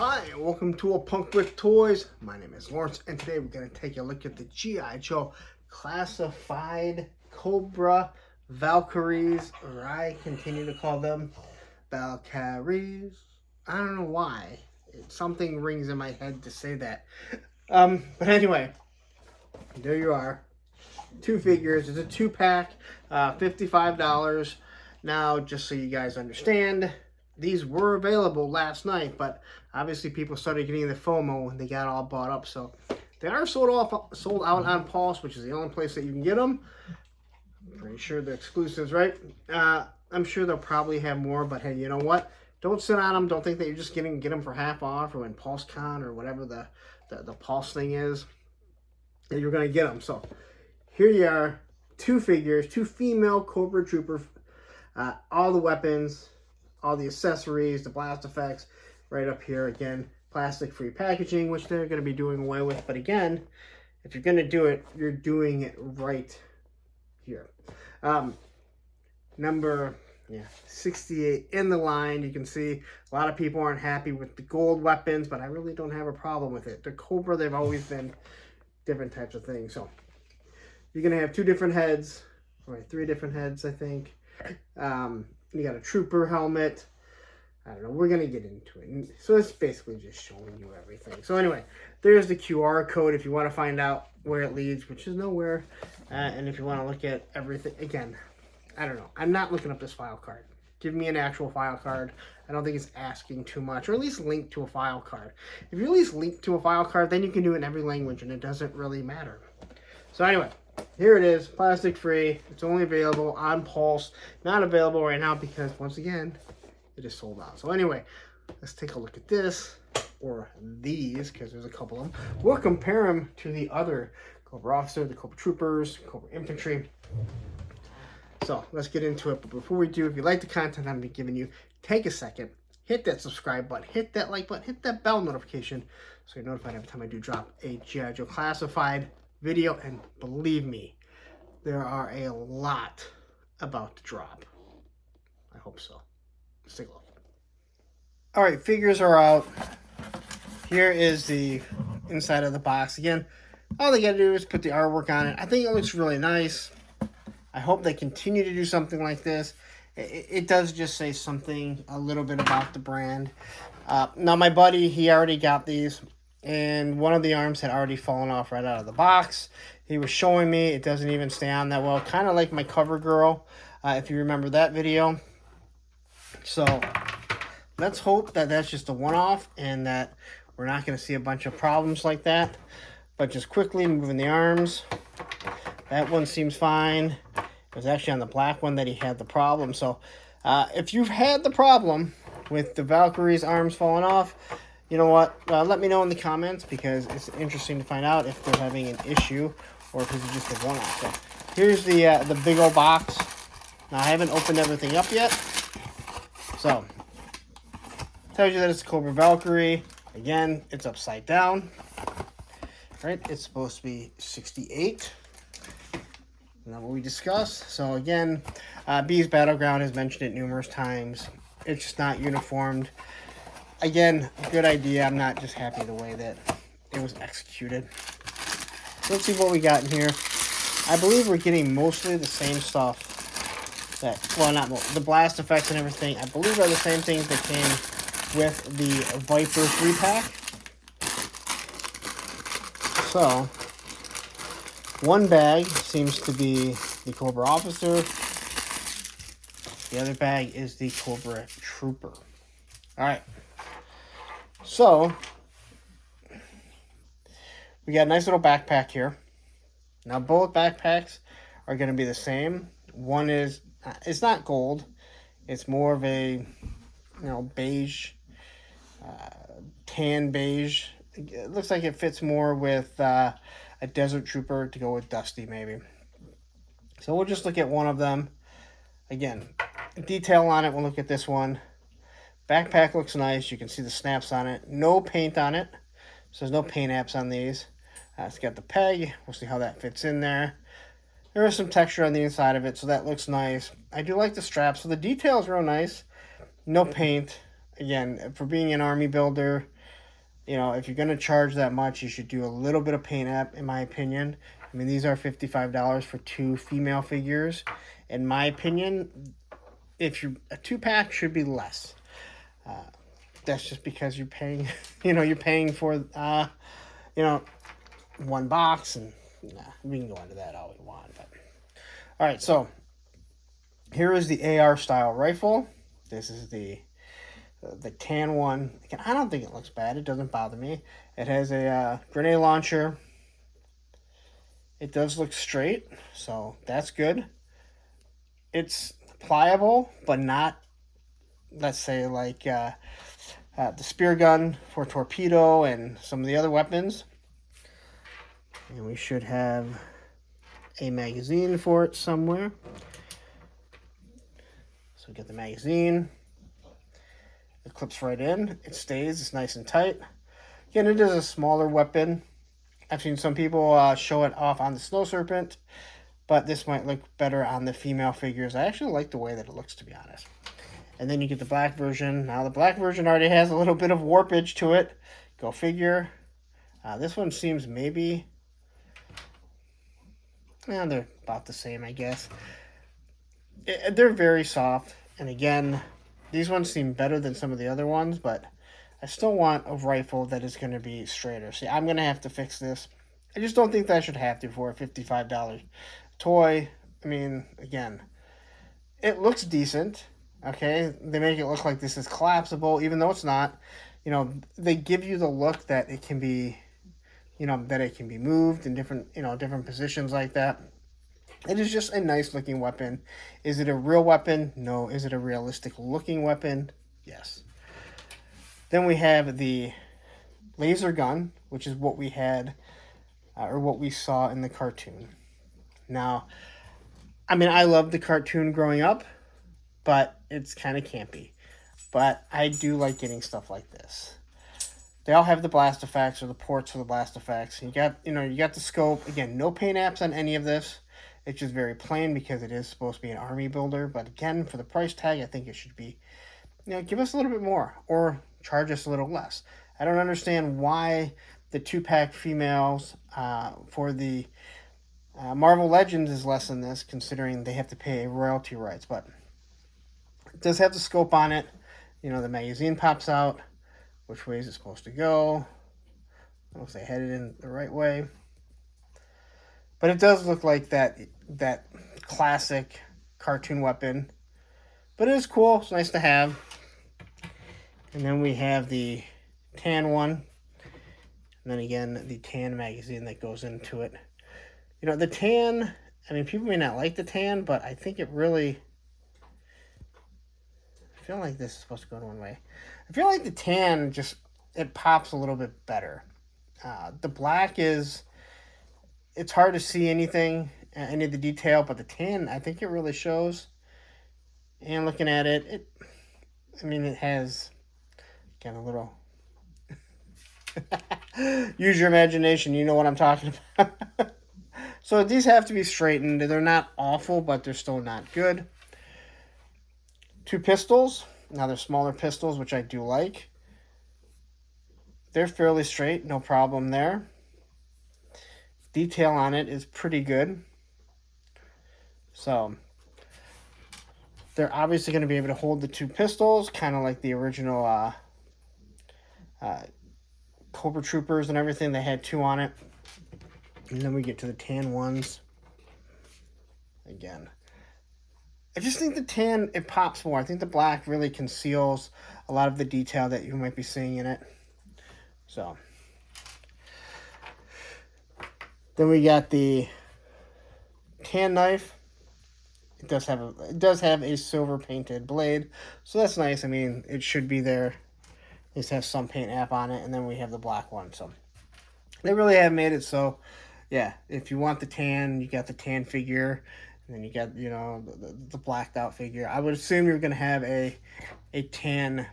Hi, and welcome to A Punk with Toys. My name is Lawrence, and today we're going to take a look at the GI Joe Classified Cobra Valkyries, or I continue to call them Valkyries. I don't know why. Something rings in my head to say that. But anyway, there you are. Two figures. It's a two-pack, $55. Now, just so you guys understand, these were available last night, but obviously people started getting the FOMO and they got all bought up. So they are sold out on Pulse, which is the only place that you can get them. Pretty sure they're exclusives, right? I'm sure they'll probably have more, but hey, you know what? Don't sit on them. Don't think that you're just get them for half off or when PulseCon or whatever the Pulse thing is, that you're going to get them. So here you are, two figures, two female Cobra Trooper, all the weapons, all the accessories, the blast effects, right up here. Again, plastic-free packaging, which they're going to be doing away with. But again, if you're going to do it, you're doing it right here. Number 68 in the line. You can see a lot of people aren't happy with the gold weapons, but I really don't have a problem with it. The Cobra, they've always been different types of things. So you're going to have two different heads, or three different heads, I think. You got a trooper helmet. I don't know. We're going to get into it. So it's basically just showing you everything. So anyway, there's the QR code if you want to find out where it leads, which is nowhere. And if you want to look at everything, again, I don't know. I'm not looking up this file card. Give me an actual file card. I don't think it's asking too much, or at least link to a file card. If you at least link to a file card, then you can do it in every language, and it doesn't really matter. So anyway, here it is, plastic free. It's only available on Pulse. Not available right now because, once again, it is sold out. So anyway, let's take a look at this, or these, because there's a couple of them. We'll compare them to the other Cobra Officer, the Cobra Troopers, Cobra Infantry. So let's get into it. But before we do, if you like the content I'm giving you, take a second, hit that subscribe button, hit that like button, hit that bell notification so you're notified every time I do drop a GI Joe Classified video. And believe me, there are a lot about to drop. I hope so. Let's take a look. All right, figures are out. Here is the inside of the box. Again, all they got to do is put the artwork on it. I think it looks really nice. I hope they continue to do something like this. It does just say something a little bit about the brand. Now, my buddy, he already got these, and one of the arms had already fallen off right out of the box. He was showing me it doesn't even stay on that well, kind of like my Cover Girl, if you remember that video. So let's hope that that's just a one-off and that we're not going to see a bunch of problems like that. But just quickly moving the arms. That one seems fine. It was actually on the black one that he had the problem. So if you've had the problem with the Valkyries' arms falling off, you know what? Let me know in the comments, because it's interesting to find out if they're having an issue or if it's just a one-off. So here's the big old box. Now, I haven't opened everything up yet. So tells you that it's a Cobra Valkyrie. Again, it's upside down. Right? It's supposed to be 68. Not what we discussed. So again, B's Battleground has mentioned it numerous times. It's just not uniformed. Again, good idea. I'm not just happy the way that it was executed. Let's see what we got in here. I believe we're getting mostly the same stuff. Well, not most. The blast effects and everything, I believe, are the same things that came with the Viper 3-pack. So one bag seems to be the Cobra Officer. The other bag is the Cobra Trooper. All right. So we got a nice little backpack here. Now both backpacks are going to be the same. One is, it's not gold. It's more of a, beige, tan beige. It looks like it fits more with a Desert Trooper to go with Dusty, maybe. So we'll just look at one of them. Again, detail on it, we'll look at this one. Backpack looks nice. You can see the snaps on it. No paint on it. So there's no paint apps on these. It's got the peg. We'll see how that fits in there. There is some texture on the inside of it, so that looks nice. I do like the straps. So the detail is real nice. No paint. Again, for being an army builder, you know, if you're going to charge that much, you should do a little bit of paint app, in my opinion. I mean, these are $55 for 2 female figures. In my opinion, if you a 2-pack should be less. That's just because you're paying, you know, you're paying for, you know, 1 box, and we can go into that all we want. But all right, so here is the AR style rifle. This is the tan one. Again, I don't think it looks bad. It doesn't bother me. It has a grenade launcher. It does look straight, so that's good. It's pliable, but not, let's say, like the spear gun for torpedo and some of the other weapons. And we should have a magazine for it somewhere. So get the magazine. It clips right in. It stays. It's nice and tight. Again, it is a smaller weapon. I've seen some people show it off on the Snow Serpent, but this might look better on the female figures. I actually like the way that it looks, to be honest. And then you get the black version. Now, the black version already has a little bit of warpage to it. Go figure. This one seems maybe... they're about the same, I guess. They're very soft. And again, these ones seem better than some of the other ones, but I still want a rifle that is going to be straighter. See, I'm going to have to fix this. I just don't think that I should have to for a $55 toy. I mean, again, it looks decent. Okay, they make it look like this is collapsible, even though it's not. You know, they give you the look that it can be, you know, that it can be moved in different, you know, different positions like that. It is just a nice looking weapon. Is it a real weapon? No. Is it a realistic looking weapon? Yes. Then we have the laser gun, which is what we had, or what we saw in the cartoon. Now, I mean, I loved the cartoon growing up, but it's kind of campy. But I do like getting stuff like this. They all have the blast effects, or the ports for the blast effects. You got, you know, you got the scope. Again, no paint apps on any of this. It's just very plain because it is supposed to be an army builder. But again, for the price tag, I think it should be, you know, give us a little bit more or charge us a little less. I don't understand why the 2-pack females for the Marvel Legends is less than this, considering they have to pay royalty rights. But it does have the scope on it. You know, the magazine pops out. Which way is it supposed to go? I don't know if they headed in the right way. But it does look like that classic cartoon weapon. But it is cool. It's nice to have. And then we have the tan one. And then again, the tan magazine that goes into it. You know, the tan, I mean, people may not like the tan, but I think it really... I feel like this is supposed to go one way. I feel like the tan just, it pops a little bit better. The black is, it's hard to see anything, any of the detail, but the tan, I think it really shows. And looking at it, I mean, it has, again, a little, use your imagination, you know what I'm talking about. So these have to be straightened. They're not awful, but they're still not good. 2 pistols. Now, they're smaller pistols, which I do like. They're fairly straight, no problem there. Detail on it is pretty good. So, they're obviously going to be able to hold the 2 pistols, kind of like the original Cobra Troopers and everything. They had 2 on it. And then we get to the tan ones. Again, I just think the tan, it pops more. I think the black really conceals a lot of the detail that you might be seeing in it. So, then we got the tan knife. It does have a silver painted blade, so that's nice. I mean, it should be there. At least have some paint app on it, and then we have the black one. So, they really have made it so, yeah, if you want the tan, you got the tan figure. And then you got, you know, the blacked out figure. I would assume you're going to have a tan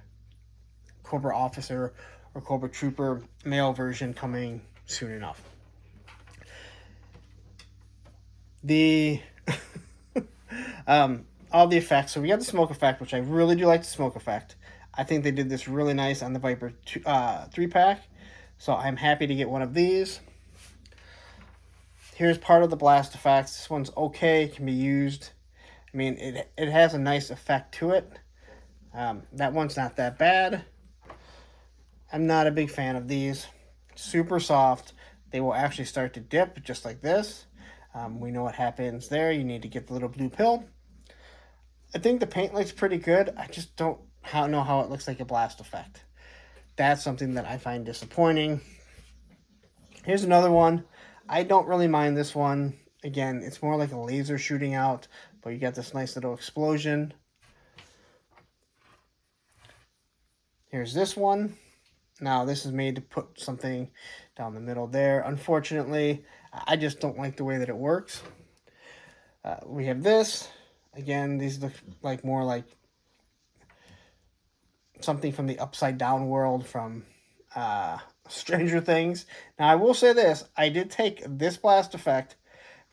Cobra officer or Cobra Trooper male version coming soon enough. The all the effects. So we got the smoke effect, which I really do like the smoke effect. I think they did this really nice on the Viper 3-pack. So I'm happy to get one of these. Here's part of the blast effects. This one's okay, can be used. I mean, it has a nice effect to it. That one's not that bad. I'm not a big fan of these. Super soft. They will actually start to dip just like this. We know what happens there. You need to get the little blue pill. I think the paint looks pretty good. I just don't know how it looks like a blast effect. That's something that I find disappointing. Here's another one. I don't really mind this one. Again, it's more like a laser shooting out, but you got this nice little explosion. Here's this one. Now, this is made to put something down the middle there. Unfortunately, I just don't like the way that it works. We have this. Again, these look like more like something from the Upside Down world from Stranger Things. Now, I will say this. I did take this blast effect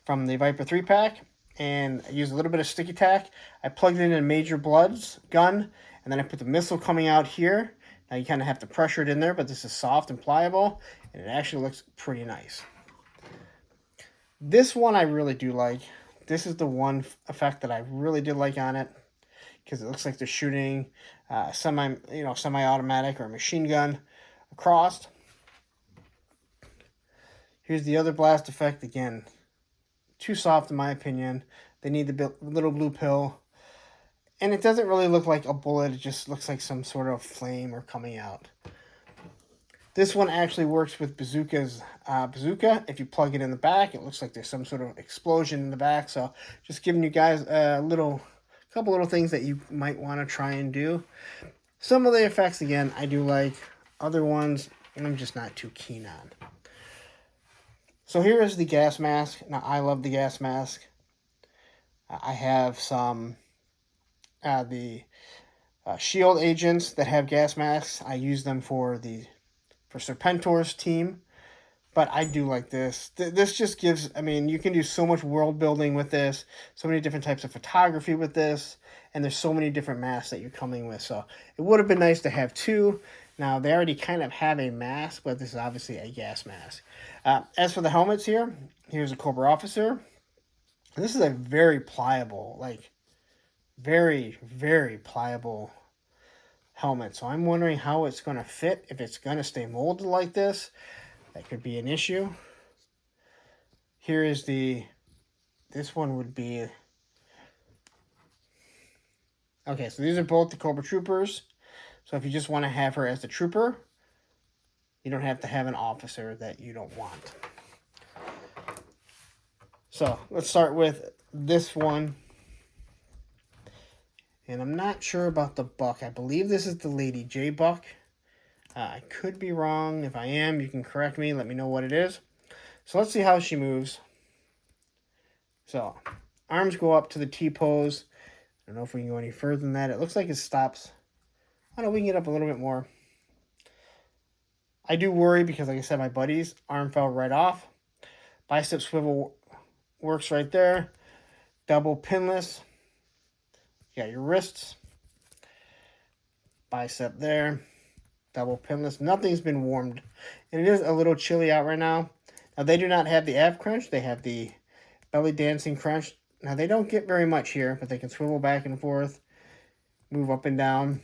from the Viper 3-pack and I used a little bit of sticky tack. I plugged it in a Major Blood's gun, and then I put the missile coming out here. Now, you kind of have to pressure it in there, but this is soft and pliable, and it actually looks pretty nice. This one I really do like. This is the one effect that I really did like on it, because it looks like they're shooting semi-automatic or a machine gun across. Here's the other blast effect. Again, too soft in my opinion. They need the little blue pill. And it doesn't really look like a bullet. It just looks like some sort of flame or coming out. This one actually works with bazooka. If you plug it in the back, it looks like there's some sort of explosion in the back. So just giving you guys a couple little things that you might want to try and do. Some of the effects, again, I do like. Other ones, I'm just not too keen on. So here is the gas mask. Now, I love the gas mask. I have some the shield agents that have gas masks. I use them for Serpentor's team. But I do like this. This just gives, I mean, you can do so much world building with this. So many different types of photography with this. And there's so many different masks that you're coming with. So it would have been nice to have two. Now, they already kind of have a mask, but this is obviously a gas mask. As for the helmets here, here's a Cobra officer. This is a very pliable, very, very pliable helmet. So I'm wondering how it's going to fit, if it's going to stay molded like this. That could be an issue. Here is this one would be, okay, so these are both the Cobra Troopers. So if you just want to have her as the trooper, you don't have to have an officer that you don't want. So let's start with this one. And I'm not sure about the buck. I believe this is the Lady J buck. I could be wrong. If I am, you can correct me. Let me know what it is. So let's see how she moves. So arms go up to the T-pose. I don't know if we can go any further than that. It looks like it stops. I don't know, we can get up a little bit more. I do worry because, like I said, my buddy's arm fell right off. Bicep swivel works right there. Double pinless. You got your wrists. Bicep there. Double pinless. Nothing's been warmed. And it is a little chilly out right now. Now, they do not have the ab crunch. They have the belly dancing crunch. Now, they don't get very much here, but they can swivel back and forth, move up and down.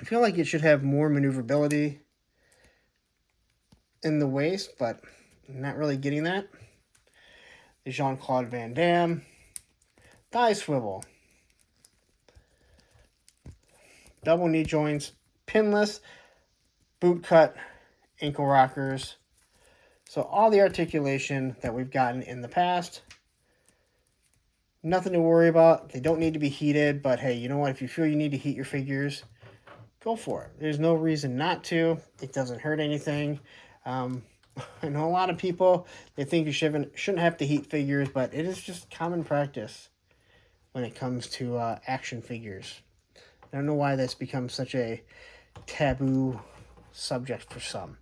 I feel like it should have more maneuverability in the waist, but I'm not really getting that. The Jean-Claude Van Damme. Thigh swivel. Double knee joints. Pinless. Boot cut. Ankle rockers. So all the articulation that we've gotten in the past. Nothing to worry about. They don't need to be heated, but hey, you know what? If you feel you need to heat your figures, go for it. There's no reason not to. It doesn't hurt anything. I know a lot of people, they think you shouldn't have to heat figures, but it is just common practice when it comes to action figures. I don't know why that's become such a taboo subject for some.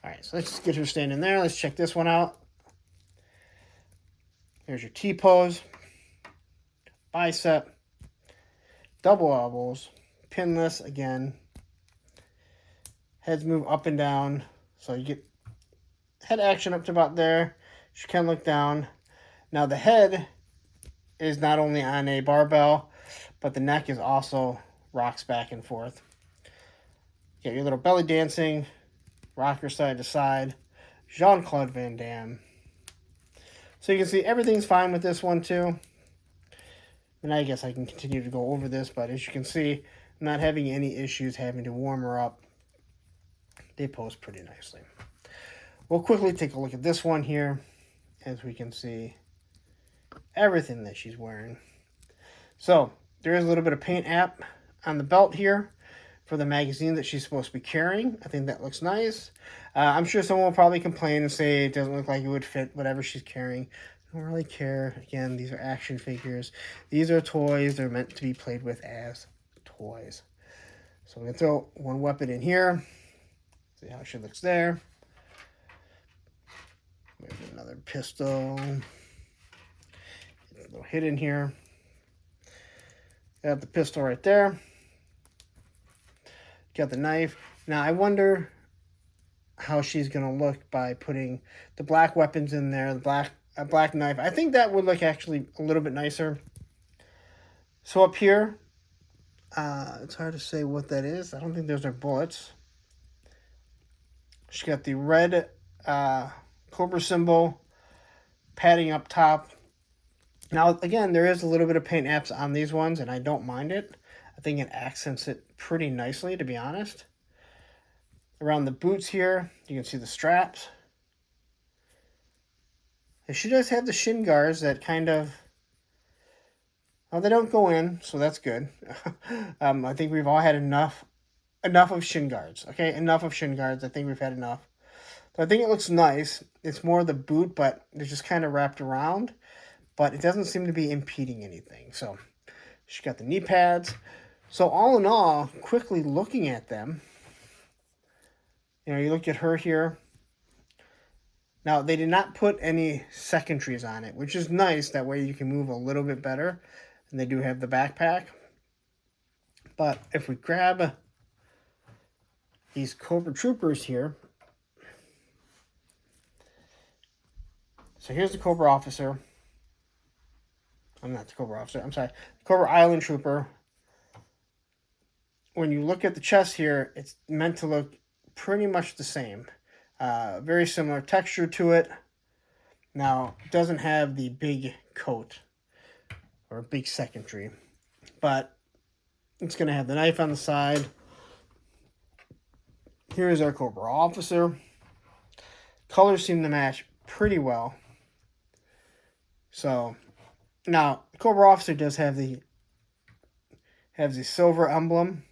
All right, so let's just get her standing there. Let's check this one out. Here's your T-pose. Bicep. Double elbows. Pinless again. Heads move up and down. So you get head action up to about there. She can look down. Now the head is not only on a barbell, but the neck is also rocks back and forth. You got your little belly dancing, rocker side to side, Jean-Claude Van Damme. So you can see everything's fine with this one too. And I guess I can continue to go over this, but as you can see, I'm not having any issues having to warm her up. They pose pretty nicely. We'll quickly take a look at this one here, as we can see everything that she's wearing. So there is a little bit of paint app on the belt here for the magazine that she's supposed to be carrying. I think that looks nice. I'm sure someone will probably complain and say it doesn't look like it would fit whatever she's carrying. I don't really care. Again, these are action figures. These are toys. They're meant to be played with as toys. So I'm going to throw one weapon in here. See how she looks there. There's another pistol. A little hit in here. Got the pistol right there. Got the knife. Now I wonder how she's going to look by putting the black weapons in there, the black knife. I think that would look actually a little bit nicer. So up here, it's hard to say what that is. I don't think those are bullets. She got the red Cobra symbol padding up top. Now, again, there is a little bit of paint apps on these ones, and I don't mind it. I think it accents it pretty nicely, to be honest. Around the boots here, you can see the straps. And she does have the shin guards that kind of... Well, they don't go in, so that's good. I think we've all had enough of shin guards. Okay, enough of shin guards. I think we've had enough. So I think it looks nice. It's more the boot, but they're just kind of wrapped around. But it doesn't seem to be impeding anything. So she got the knee pads. So all in all, quickly looking at them, you know, you look at her here. Now, they did not put any secondaries on it, which is nice. That way you can move a little bit better. And they do have the backpack. But if we grab these Cobra Troopers here. So here's the Cobra Officer. I'm not the Cobra Officer. I'm sorry. Cobra Island Trooper. When you look at the chest here, it's meant to look pretty much the same. Very similar texture to it. Now, it doesn't have the big coat or big secondary, but it's going to have the knife on the side. Here's our Cobra Officer. Colors seem to match pretty well. So, now, the Cobra Officer does have the silver emblem.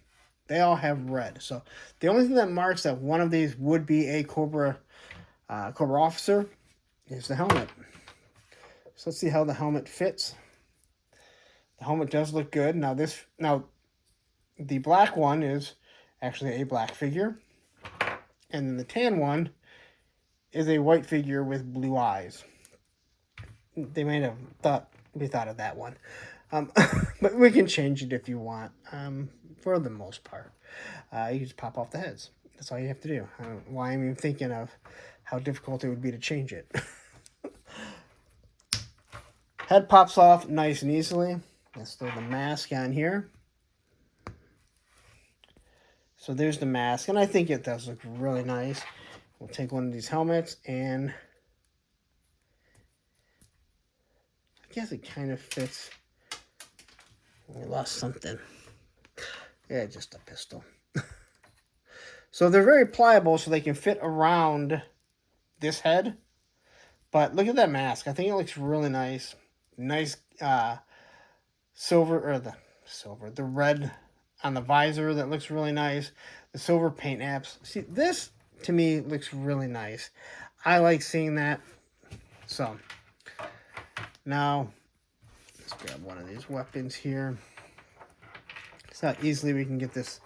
They all have red. So the only thing that marks that one of these would be a Cobra Officer is the helmet. So let's see how the helmet fits. The helmet does look good. Now the black one is actually a black figure. And then the tan one is a white figure with blue eyes. They may have thought of that one. But we can change it if you want. For the most part, you just pop off the heads. That's all you have to do. I don't know why I'm even thinking of how difficult it would be to change it. Head pops off nice and easily. Let's throw the mask on here. So there's the mask, and I think it does look really nice. We'll take one of these helmets, and I guess it kind of fits. We lost something. Yeah, just a pistol. So they're very pliable, so they can fit around this head. But look at that mask. I think it looks really nice. Nice the red on the visor that looks really nice. The silver paint apps. See, this to me looks really nice. I like seeing that. So now let's grab one of these weapons here. See how easily we can get this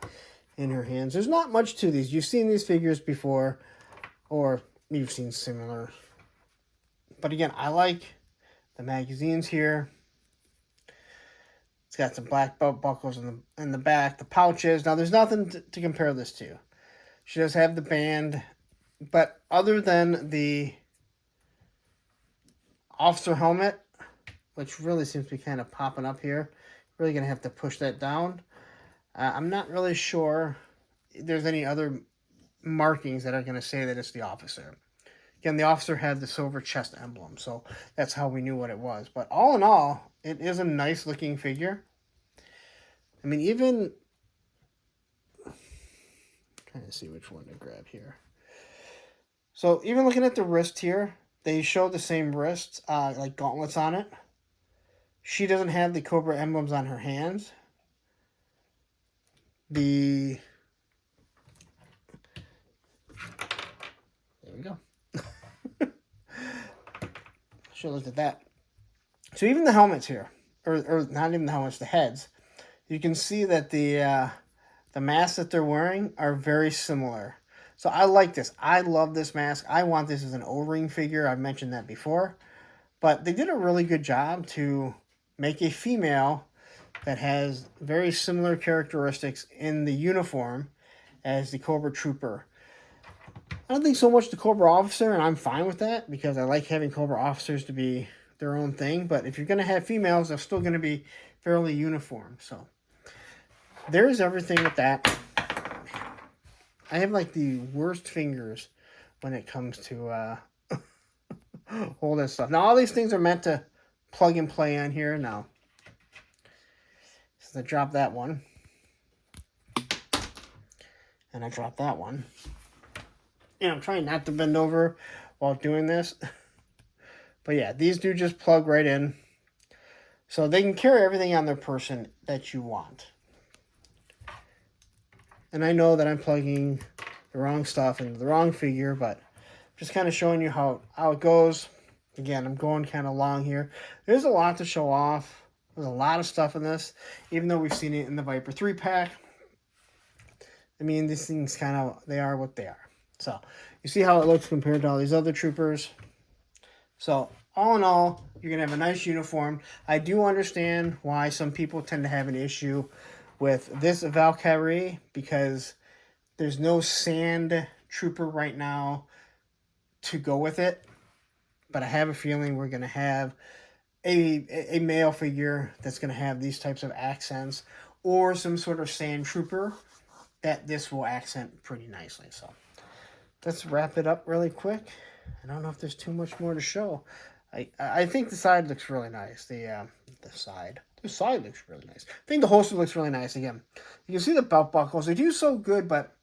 in her hands. There's not much to these. You've seen these figures before, or you've seen similar. But again, I like the magazines here. It's got some black belt buckles in the back, the pouches. Now, there's nothing to compare this to. She does have the band, but other than the officer helmet, which really seems to be kind of popping up here, really going to have to push that down. I'm not really sure if there's any other markings that are going to say that it's the officer. Again, the officer had the silver chest emblem, so that's how we knew what it was. But all in all, it is a nice looking figure. I mean, even... trying to see which one to grab here. So even looking at the wrist here, they show the same wrists, like gauntlets on it. She doesn't have the Cobra emblems on her hands. There we go. Should have looked at that. So even the helmets here, or not even the helmets, the heads, you can see that the masks that they're wearing are very similar. So I like this. I love this mask. I want this as an O-ring figure. I've mentioned that before. But they did a really good job to make a female that has very similar characteristics in the uniform as the Cobra Trooper. I don't think so much the Cobra Officer, and I'm fine with that because I like having Cobra Officers to be their own thing. But if you're going to have females, they're still going to be fairly uniform. So there's everything with that. I have like the worst fingers when it comes to holding stuff. Now all these things are meant to plug and play on here. Now, so I dropped that one. And I dropped that one. And I'm trying not to bend over while doing this. But yeah, these do just plug right in. So they can carry everything on their person that you want. And I know that I'm plugging the wrong stuff into the wrong figure, but just kind of showing you how it goes. Again, I'm going kind of long here. There's a lot to show off. There's a lot of stuff in this, even though we've seen it in the Viper 3-pack. I mean, these things kind of, they are what they are. So, you see how it looks compared to all these other troopers. So, all in all, you're going to have a nice uniform. I do understand why some people tend to have an issue with this Valkyrie because there's no sand trooper right now to go with it. But I have a feeling we're going to have a male figure that's going to have these types of accents or some sort of sand trooper that this will accent pretty nicely. So let's wrap it up really quick. I don't know if there's too much more to show. I think the side looks really nice. The side looks really nice. I think the holster looks really nice. Again, you can see the belt buckles. They do so good, but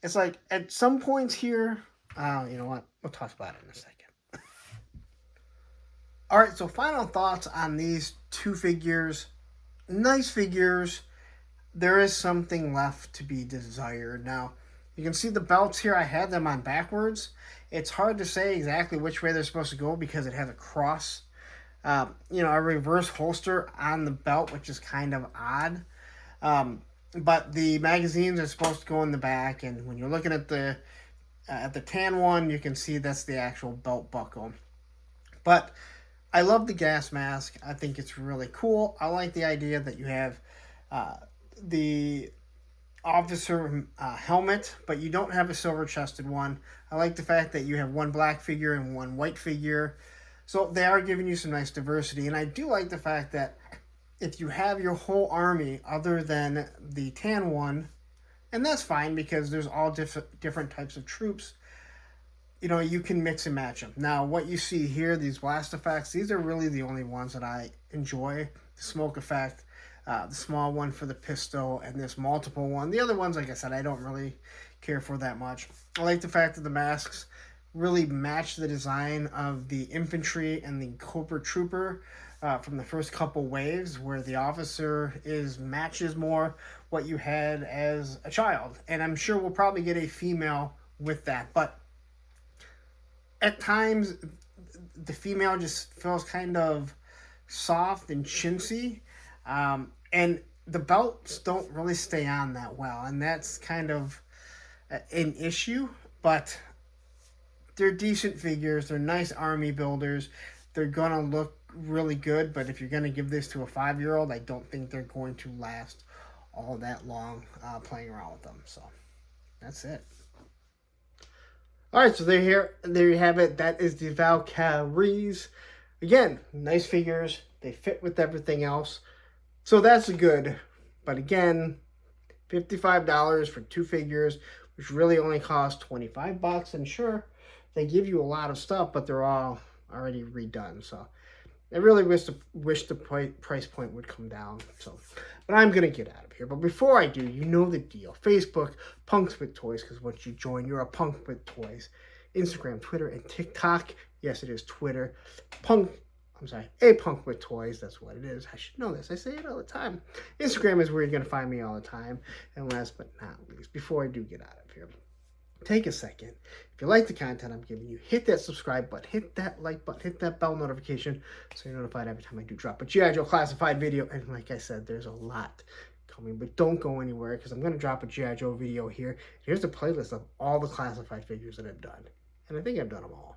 it's like at some points here, you know what? We'll talk about it in a second. All right, so final thoughts on these two figures. Nice figures. There is something left to be desired. Now, you can see the belts here. I had them on backwards. It's hard to say exactly which way they're supposed to go because it has a cross, a reverse holster on the belt, which is kind of odd. But the magazines are supposed to go in the back, and when you're looking at the tan one, you can see that's the actual belt buckle. But I love the gas mask. I think it's really cool. I like the idea that you have the officer helmet, but you don't have a silver-chested one. I like the fact that you have one black figure and one white figure. So they are giving you some nice diversity. And I do like the fact that if you have your whole army other than the tan one, and that's fine because there's all different types of troops, you can mix and match them. Now, what you see here, these blast effects, these are really the only ones that I enjoy. The smoke effect, the small one for the pistol, and this multiple one. The other ones, like I said, I don't really care for that much. I like the fact that the masks really match the design of the infantry and the Cobra Trooper from the first couple waves, where the officer matches more what you had as a child. And I'm sure we'll probably get a female with that. But at times, the female just feels kind of soft and chintzy. And the belts don't really stay on that well. And that's kind of an issue. But they're decent figures. They're nice army builders. They're going to look really good. But if you're going to give this to a 5-year-old, I don't think they're going to last all that long playing around with them. So that's it. All right, so there you have it. That is the Valkyries. Again, nice figures. They fit with everything else. So that's good. But again, $55 for 2 figures, which really only cost $25. And sure, they give you a lot of stuff, but they're all already redone. So I really wish the price point would come down. So, but I'm going to get out of here. But before I do, you know the deal. Facebook, Punks with Toys, because once you join, you're a punk with toys. Instagram, Twitter, and TikTok. Yes, it is Twitter. A Punk with Toys. That's what it is. I should know this. I say it all the time. Instagram is where you're going to find me all the time. And last but not least, before I do get out of here, take a second. If you like the content I'm giving you, hit that subscribe button, hit that like button, hit that bell notification so you're notified every time I do drop a GI Joe classified video. And like I said, there's a lot coming, but don't go anywhere because I'm going to drop a GI Joe video here. Here's a playlist of all the classified figures that I've done. And I think I've done them all.